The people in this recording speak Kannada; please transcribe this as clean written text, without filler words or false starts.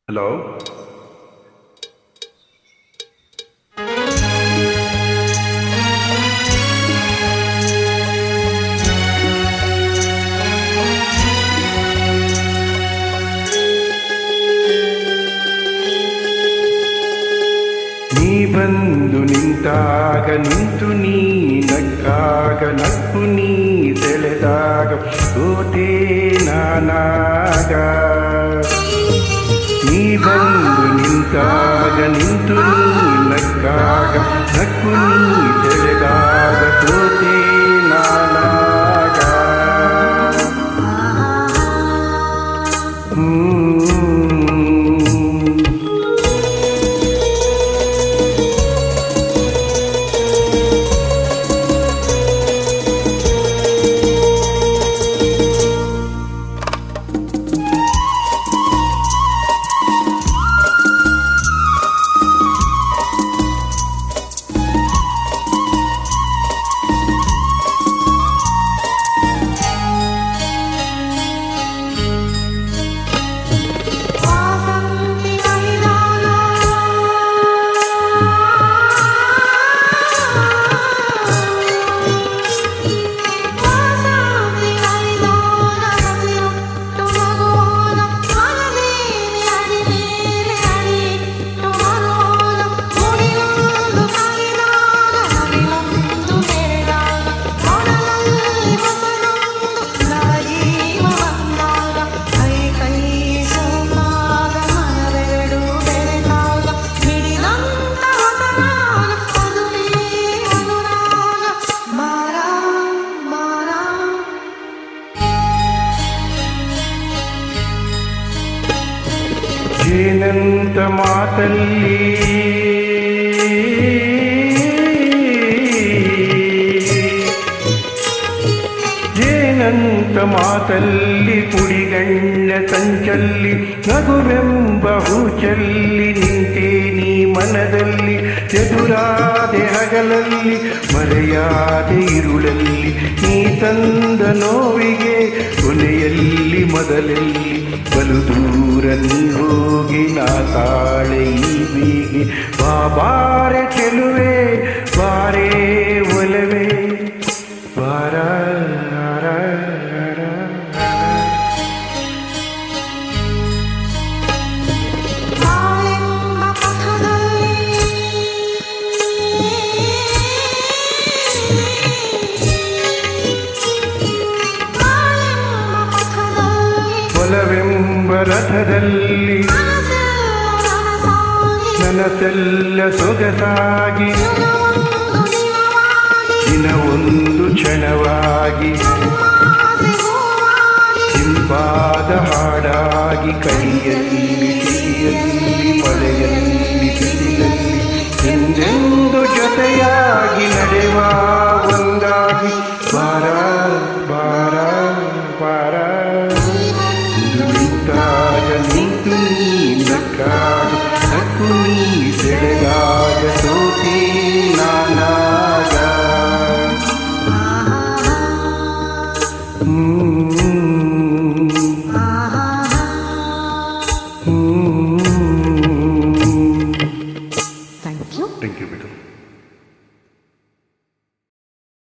ಹಲೋ. ನೀ ಬಂದು ನಿಂತಾಗ ನಿಂತು ನೀ ನಕ್ಕಾಗ ನಕ್ಕು ನೀ ಸೆಳೆದಾಗ ಸೋತೆ ನಾನಾಗ. ನೀ ಬಂದು ನಿಂತಾಗ ನಿಂತು ನೀ ನಕ್ಕಾಗ ನಕ್ಕು ನೀ ಸೆಳೆದಾಗ ಸೋತೆ ನಾನಾಗ. ಏನಂತ ಮಾತಲ್ಲಿ ಏನಂತ ಮಾತಲ್ಲಿ ಪುಡಿಗಣ್ಣ ಸಂಚಲ್ಲಿ ನಗುವೆಂಬ ಹೂಚಲ್ಲಿ ನಿಂತೆ ನೀ ಮನದಲ್ಲಿ. ಎದುರಾದೆ ಹಗಲಲ್ಲಿ ಮರೆಯಾದೆ ಇರುಳಲ್ಲಿ ನೀ ತಂದ ನೋವಿಗೆ ಕೊನೆಯಲ್ಲಿ ಮೊದಲಲ್ಲಿ ಬಲು ದೂರ ನೀ ಹೋಗಿ ನಾ ತಾಳೆ ಈ ಬೀಗೆ. ಬಾರೆ ಚೆಲುವೆ ಬಾರೇ ಒಲವೇ ಬಾರ. ಒಲವೆಂಬ ರಥದಲ್ಲಿ ನನಸೆಲ್ಲ ಸೊಗಸಾಗಿ ದಿನವೊಂದು ಕ್ಷಣವಾಗಿ ಹಿಂಪಾದ ಹಾಡಾಗಿ ಕೈಯಲ್ಲಿ ಕಿವಿಯಲ್ಲಿ ಮಳೆಯಲ್ಲಿ ಬಿಸಿಲಲ್ಲಿ ಎಂದೆಂದು ಜೊತೆಯಾಗಿ ನಡೆವ ಒಂದಾಗಿ. ಬಾರ ಬಾರ ಬಾರ ನಿಂತಾಗ ನಿಂತು ನೀ ನಕ್ಕಾಗ ನಕ್ಕು ನೀ ಸೆಳೆದಾಗ ಸೋತೆ ನಾನಾಗ.